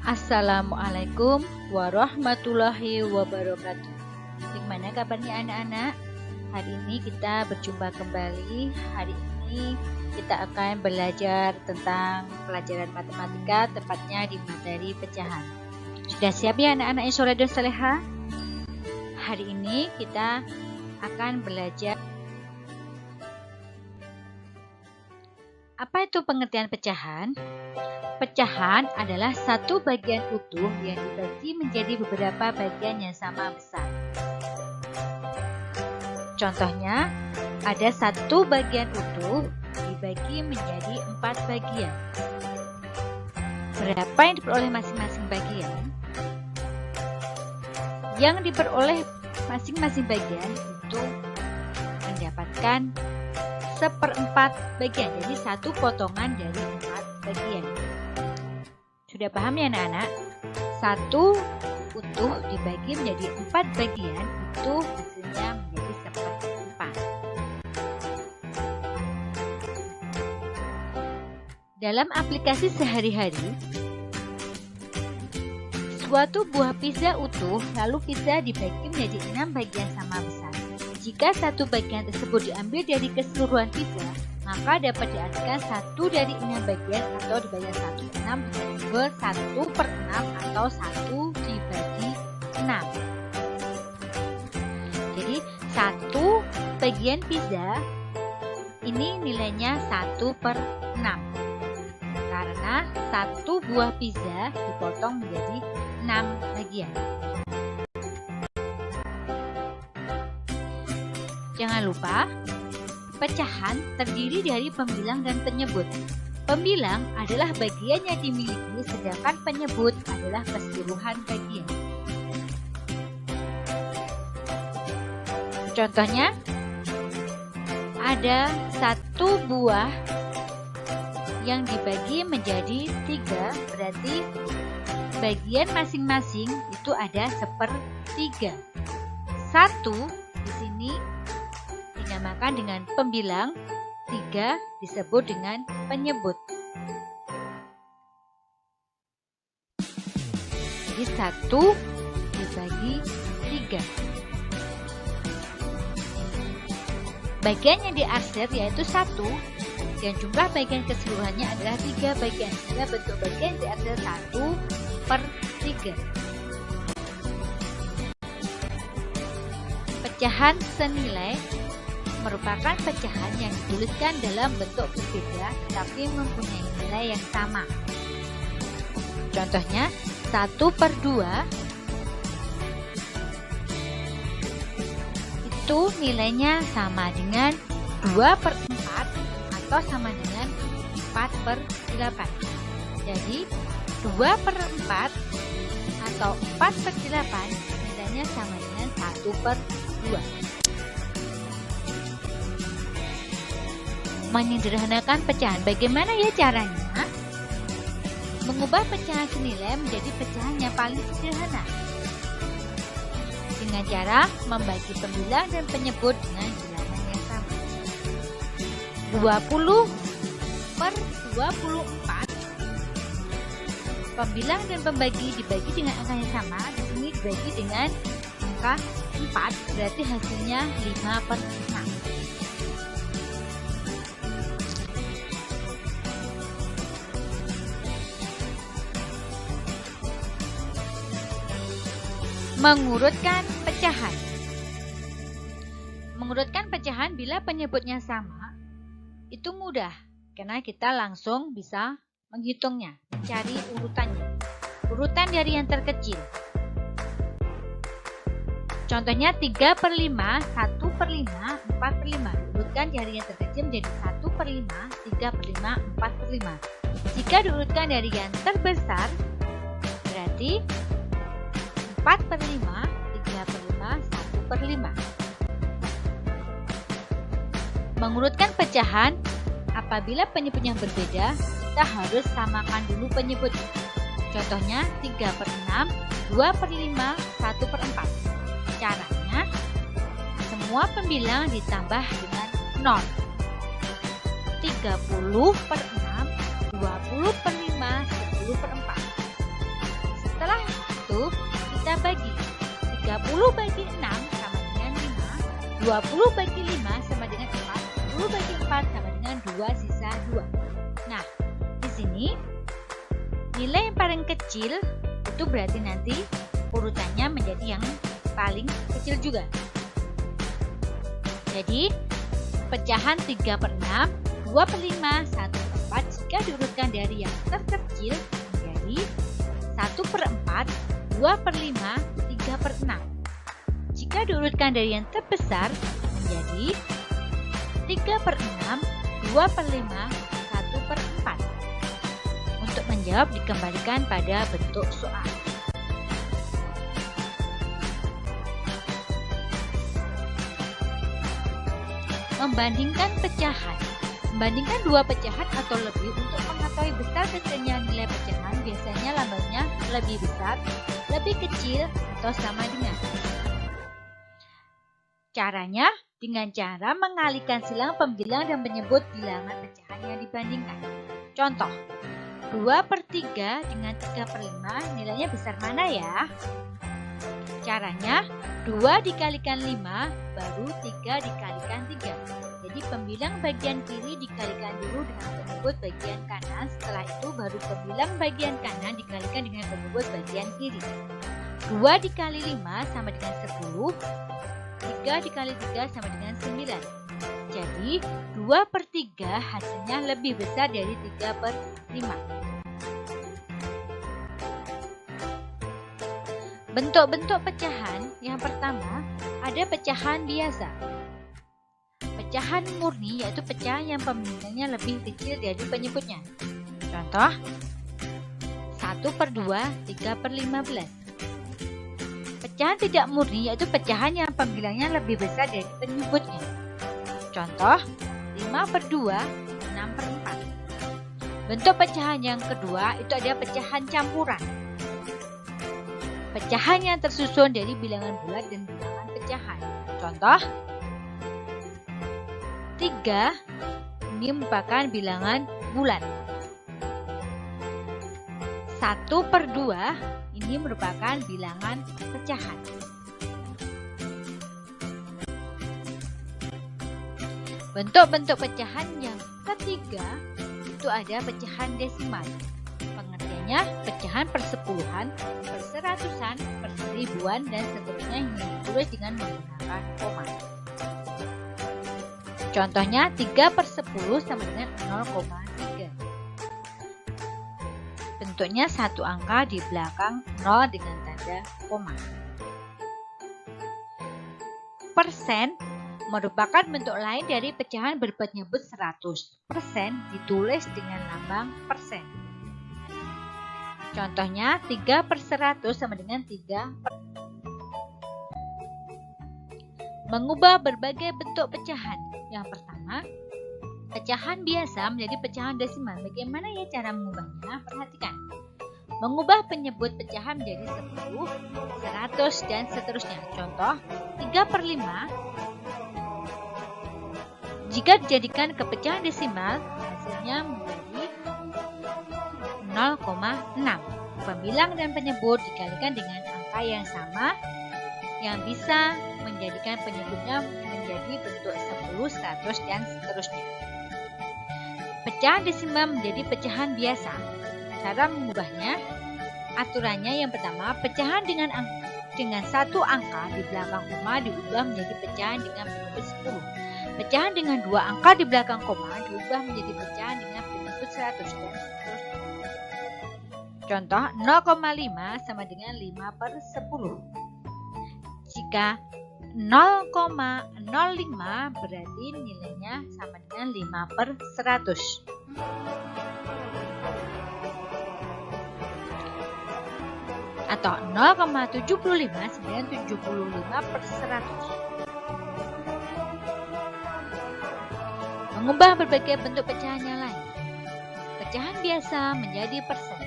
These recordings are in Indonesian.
Assalamualaikum warahmatullahi wabarakatuh. Bagaimana kabarnya anak-anak? Hari ini kita berjumpa kembali. Hari ini kita akan belajar tentang pelajaran matematika, tepatnya di materi pecahan. Sudah siap ya anak-anak yang soleh dan salehah? Hari ini kita akan belajar apa itu pengertian pecahan. Pecahan adalah satu bagian utuh yang dibagi menjadi beberapa bagian yang sama besar. Contohnya, ada satu bagian utuh dibagi menjadi 4 bagian. Berapa yang diperoleh masing-masing bagian? Yang diperoleh masing-masing bagian itu mendapatkan 1/4 bagian, jadi satu potongan dari 4 bagian. Sudah paham ya anak-anak? Satu utuh dibagi menjadi 4 bagian, itu hasilnya menjadi 1/4. Dalam aplikasi sehari-hari, suatu buah pizza utuh lalu pizza dibagi menjadi 6 bagian sama besar. Jika satu bagian tersebut diambil dari keseluruhan pizza, maka dapat diartikan 1 dari 6 bagian atau dibagi 1/6 disebut 1/6 atau 1 dibagi 6. Jadi 1 bagian pizza ini nilainya 1/6 karena 1 buah pizza dipotong menjadi 6 bagian. Jangan lupa, pecahan terdiri dari pembilang dan penyebut. Pembilang adalah bagian yang dimiliki, sedangkan penyebut adalah keseluruhan bagian. Contohnya, ada 1 buah yang dibagi menjadi 3, berarti bagian masing-masing itu ada 1/3. 1 di sini dinamakan dengan pembilang, 3 disebut dengan penyebut. Jadi 1 dibagi 3. Bagian yang diarsir yaitu 1 dan jumlah bagian keseluruhannya adalah 3 bagian, sehingga bentuk bagian diarsir 1/3. Pecahan senilai merupakan pecahan yang dituliskan dalam bentuk berbeda tetapi mempunyai nilai yang sama. Contohnya 1/2 itu nilainya sama dengan 2/4 atau sama dengan 4/8. Jadi 2/4 atau 4/8 nilainya sama dengan 1/2. Menyederhanakan pecahan. Bagaimana ya caranya? Mengubah pecahan senilai menjadi pecahan yang paling sederhana dengan cara membagi pembilang dan penyebut dengan bilangan yang sama. 20/24 pembilang dan pembagi dibagi dengan angka yang sama. Di sini dibagi dengan angka 4, berarti hasilnya 5/6. Mengurutkan pecahan. Mengurutkan pecahan bila penyebutnya sama, itu mudah karena kita langsung bisa menghitungnya, mencari urutannya. Urutan dari yang terkecil. Contohnya 3/5, 1/5, 4/5. Diurutkan dari yang terkecil menjadi 1/5, 3/5, 4/5. Jika diurutkan dari yang terbesar, berarti 4/5, 3/5, 1/5. Mengurutkan pecahan, apabila penyebutnya berbeda, kita harus samakan dulu penyebutnya. Contohnya 3/6, 2/5, 1/4. Caranya, semua pembilang ditambah dengan 0. 30/6, 20/5, 10/4. Setelah itu kita bagi 30 bagi 6 sama dengan 5, 20 bagi 5 sama dengan 4, 10 bagi 4 sama dengan 2 sisa 2. Nah, di sini nilai yang paling kecil itu berarti nanti urutannya menjadi yang paling kecil juga. Jadi pecahan 3/6, 2/5, 1/4 jika diurutkan dari yang terkecil menjadi 1/4, 2/5, 3/6. Jika diurutkan dari yang terbesar menjadi 3/6, 2/5, 1/4. Untuk menjawab dikembalikan pada bentuk soal. Membandingkan pecahan. Membandingkan dua pecahan atau lebih untuk mengetahui besar kecilnya nilai pecahan, biasanya lambangnya lebih besar, lebih kecil, atau sama dengan. Caranya dengan cara mengalihkan silang pembilang dan menyebut bilangan pecahan yang dibandingkan. Contoh, 2/3 dengan 3/5 nilainya besar mana ya? Caranya 2 dikalikan 5 baru 3 dikalikan 3. Jadi pembilang bagian kiri dikalikan dulu dengan penyebut bagian kanan. Setelah itu baru pembilang bagian kanan dikalikan dengan penyebut bagian kiri. 2 dikali 5 sama dengan 10. 3 dikali 3 sama dengan 9. Jadi 2/3 hasilnya lebih besar dari 3/5. Bentuk-bentuk pecahan yang pertama ada pecahan biasa. Pecahan murni yaitu pecahan yang pembilangnya lebih kecil dari penyebutnya. Contoh 1/2, 3/15. Pecahan tidak murni yaitu pecahan yang pembilangnya lebih besar dari penyebutnya. Contoh 5/2, 6/4. Bentuk pecahan yang kedua itu ada pecahan campuran. Pecahan yang tersusun dari bilangan bulat dan bilangan pecahan. Contoh 3 ini merupakan bilangan bulat. 1/2 ini merupakan bilangan pecahan. Bentuk-bentuk pecahan yang ketiga itu ada pecahan desimal. Pengertiannya pecahan persepuluhan, perseratusan, perseribuan, dan seterusnya yang ditulis dengan menggunakan koma. Contohnya 3/10 sama dengan 0,3. Bentuknya satu angka di belakang 0 dengan tanda koma. Persen merupakan bentuk lain dari pecahan berpenyebut 100. Persen ditulis dengan lambang persen. Contohnya 3/100 sama dengan 3. Mengubah berbagai bentuk pecahan. Yang pertama, pecahan biasa menjadi pecahan desimal. Bagaimana ya cara mengubahnya? Perhatikan. Mengubah penyebut pecahan menjadi 10, 100, dan seterusnya. Contoh 3/5. Jika dijadikan ke pecahan desimal, hasilnya menjadi 0,6. Pembilang dan penyebut dikalikan dengan angka yang sama yang bisa menjadikan penyebutnya menjadi bentuk 10, 100, dan seterusnya. Pecahan desimal menjadi pecahan biasa. Cara mengubahnya, aturannya yang pertama, pecahan dengan satu angka di belakang koma diubah menjadi pecahan dengan penyebut 10. Pecahan dengan 2 angka di belakang koma diubah menjadi pecahan dengan penyebut 100 dan seterusnya. Contoh 0,5 sama dengan 5/10. Jika 0,05 berarti nilainya sama dengan 5/100. Atau 0,75 sama dengan 75/100. Mengubah berbagai bentuk pecahan yang lain. Pecahan biasa menjadi persen.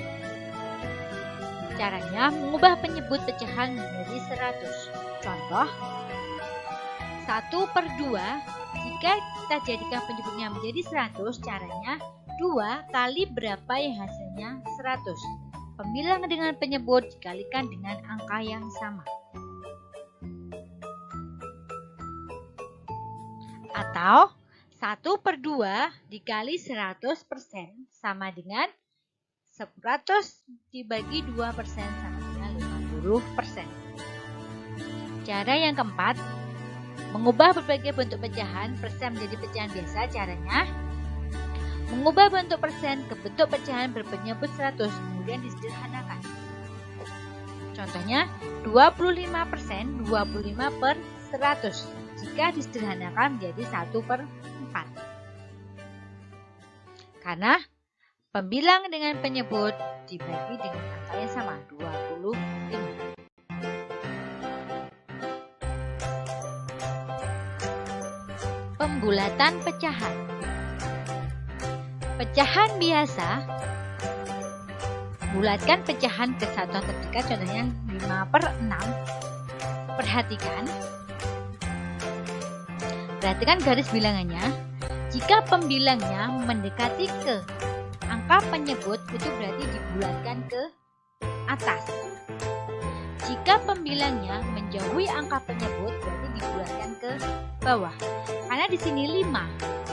Caranya mengubah penyebut pecahan menjadi 100. Contoh 1/2. Jika kita jadikan penyebutnya menjadi 100, caranya 2 kali berapa yang hasilnya 100. pembilang dengan penyebut dikalikan dengan angka yang sama. Atau 1/2 dikali 100% sama dengan 100 dibagi 2% sama dengan 50%. Cara yang keempat, mengubah berbagai bentuk pecahan persen menjadi pecahan biasa. Caranya, mengubah bentuk persen ke bentuk pecahan berpenyebut 100, kemudian disederhanakan. Contohnya, 25%, 25/100. Jika disederhanakan menjadi 1/4. Karena pembilang dengan penyebut dibagi dengan angka yang sama, 25. Pembulatan pecahan. Pecahan biasa, bulatkan pecahan ke satuan terdekat, contohnya 5/6. Perhatikan garis bilangannya. Jika pembilangnya mendekati ke angka penyebut, itu berarti dibulatkan ke atas. Jika pembilangnya menjauhi angka penyebut, berarti dibulatkan ke bawah. Karena di sini 5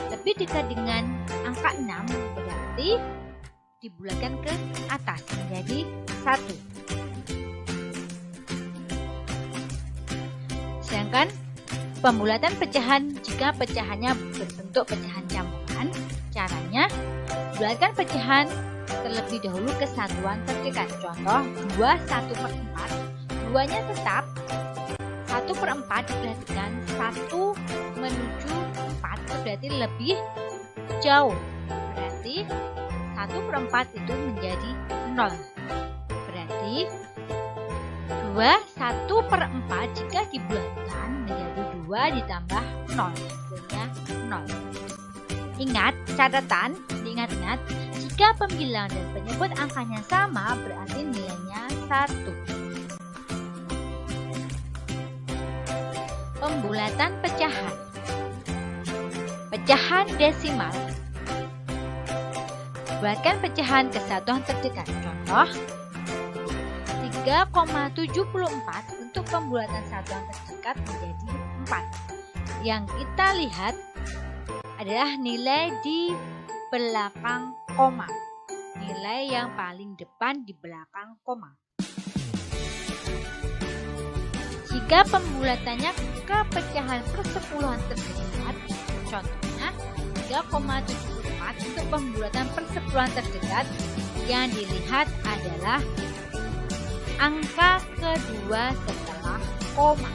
lebih dekat dengan angka 6, berarti dibulatkan ke atas menjadi 1. Sedangkan pembulatan pecahan jika pecahannya berbentuk pecahan campuran, caranya bulatkan pecahan terlebih dahulu ke satuan terdekat. Contoh 2 1/4. 2-nya tetap, 1/4 diperhatikan 1 menuju 4, itu berarti lebih jauh. Berarti 1/4 itu menjadi 0. Berarti 1/4 jika dibulatkan menjadi 2 ditambah 0, hasilnya 0. Ingat, catatan, diingat-ingat, jika pembilang dan penyebut angkanya sama, berarti nilainya 1. Pembulatan pecahan. Pecahan desimal. Bulatkan pecahan ke satuan terdekat. Contoh 3,74 untuk pembulatan satuan terdekat menjadi 4. Yang kita lihat adalah nilai di belakang koma. Nilai yang paling depan di belakang koma. Jika pembulatannya ke pecahan persepuluhan terdekat, contohnya 3,74 untuk pembulatan persepuluhan terdekat, yang dilihat adalah angka kedua setelah koma.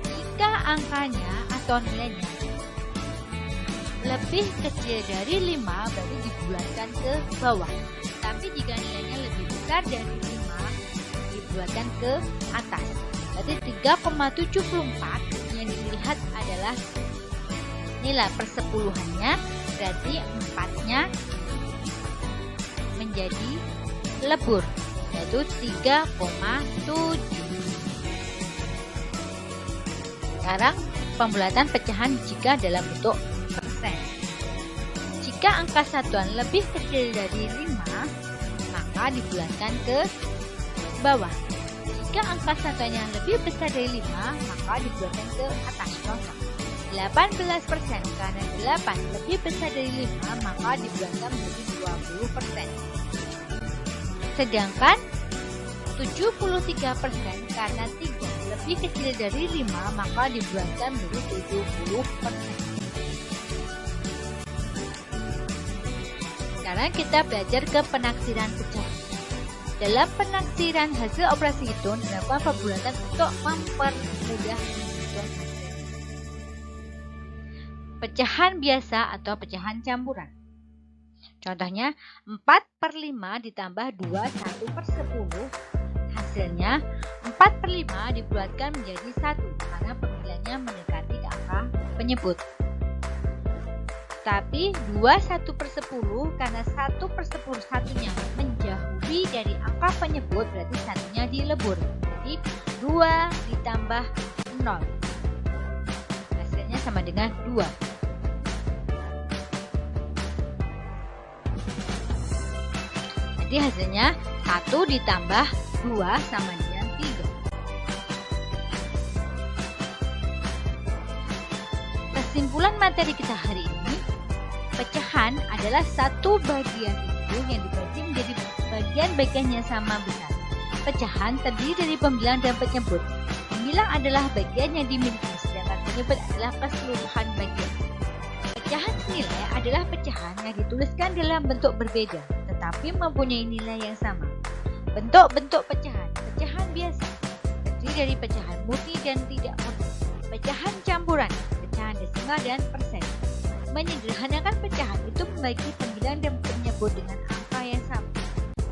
Jika angkanya atau nilainya lebih kecil dari 5, berarti dibulatkan ke bawah. Tapi jika nilainya lebih besar dari 5, dibulatkan ke atas. Berarti 3,74 yang dilihat adalah nilai persepuluhannya, berarti 4-nya menjadi lebur, yaitu 3,7. Sekarang pembulatan pecahan jika dalam bentuk persen. Jika angka satuan lebih kecil dari 5, maka dibulatkan ke bawah. Jika angka satuannya lebih besar dari 5, maka dibulatkan ke atas. Contoh 18%, karena 8 lebih besar dari 5, maka dibulatkan menjadi 20%. Sedangkan 73%, karena 3 lebih kecil dari 5, maka dibulatkan menjadi 70%. Sekarang kita belajar ke penaksiran pecahan. Dalam penaksiran hasil operasi hitung dilakukan pembulatan untuk mempermudah penghitungan hasil. Pecahan biasa atau pecahan campuran. Contohnya 4/5 ditambah 2 1/10, hasilnya 4/5 dibulatkan menjadi 1 karena pembilangnya mendekati angka penyebut. Tapi 2 1/10 karena 1/10 satunya menjauhi dari angka penyebut, berarti satunya dilebur. Jadi 2 ditambah 0, hasilnya sama dengan 2. Jadi Jadi hasilnya 1 ditambah 2 sama dengan 3. Kesimpulan materi kita hari ini, pecahan adalah satu bagian itu yang dibagi menjadi bagian-bagian yang sama besar. Pecahan terdiri dari pembilang dan penyebut. Pembilang adalah bagian yang dimiliki, sedangkan penyebut adalah keseluruhan bagian. Pecahan senilai adalah pecahan yang dituliskan dalam bentuk berbeda, tetapi mempunyai nilai yang sama. Bentuk-bentuk pecahan. Pecahan biasa terdiri dari pecahan murni dan tidak murni. Pecahan campuran, pecahan desimal dan persen. Menyederhanakan pecahan itu membagi pembilang dan penyebut dengan angka yang sama.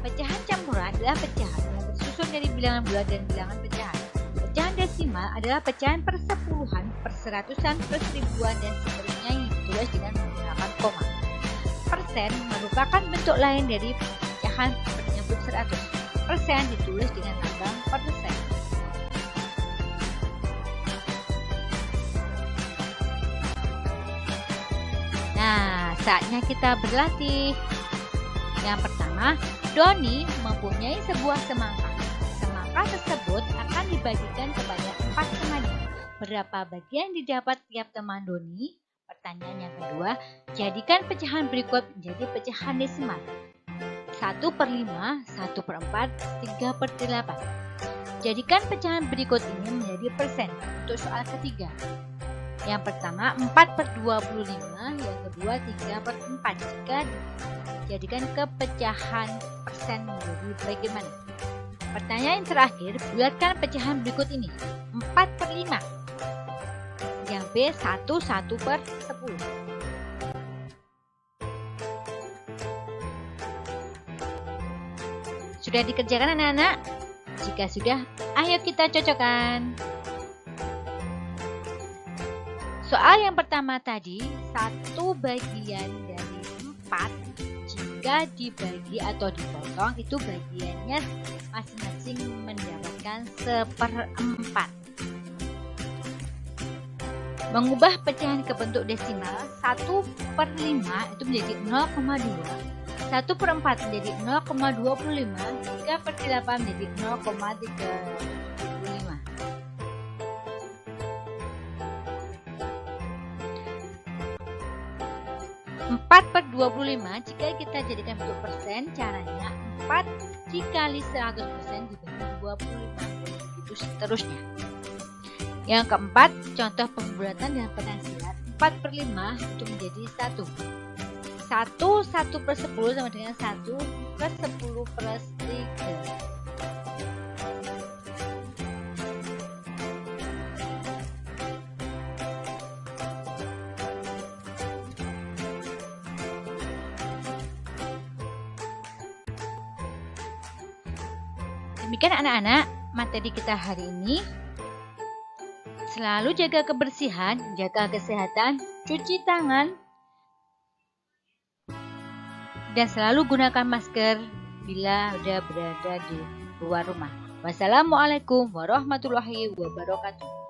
Pecahan campuran adalah pecahan yang tersusun dari bilangan bulat dan bilangan pecahan. Pecahan desimal adalah pecahan persepuluhan, perseratusan, perseribuan, dan seterusnya yang ditulis dengan menggunakan koma. Persen merupakan bentuk lain dari pecahan penyebut 100. Persen ditulis dengan lambang persen. Nah, saatnya kita berlatih. Yang pertama, Doni mempunyai sebuah semangka. Semangka tersebut akan dibagikan kepada 4 temannya. Berapa bagian didapat tiap teman Doni? Pertanyaan yang kedua, jadikan pecahan berikut menjadi pecahan desimal. 1/5, 1/4, 3/8. Jadikan pecahan berikut ini menjadi persen untuk soal ketiga. Yang pertama 4/25, yang kedua 3/4. Jika jadikan ke pecahan persen menjadi bagaimana? Pertanyaan yang terakhir, bulatkan pecahan berikut ini. 4/5. Yang B 1/10. Sudah dikerjakan anak-anak? Jika sudah, ayo kita cocokkan. Soal yang pertama tadi, 1 bagian dari 4 jika dibagi atau dipotong itu bagiannya masing-masing mendapatkan 1/4. Mengubah pecahan ke bentuk desimal, 1/5 itu menjadi 0,2, 1/4 menjadi 0,25, 3/8 menjadi 0,35. 4/25 jika kita jadikan bentuk persen, caranya 4 dikali 100% dibagi 25, begitu seterusnya. Yang keempat, contoh pembulatan dan penghasilan. 4/5 itu menjadi 1. 1/10 sama dengan 1/10/3. Demikian anak-anak materi kita hari ini. Selalu jaga kebersihan, jaga kesehatan, cuci tangan, dan selalu gunakan masker bila sudah berada di luar rumah. Wassalamualaikum warahmatullahi wabarakatuh.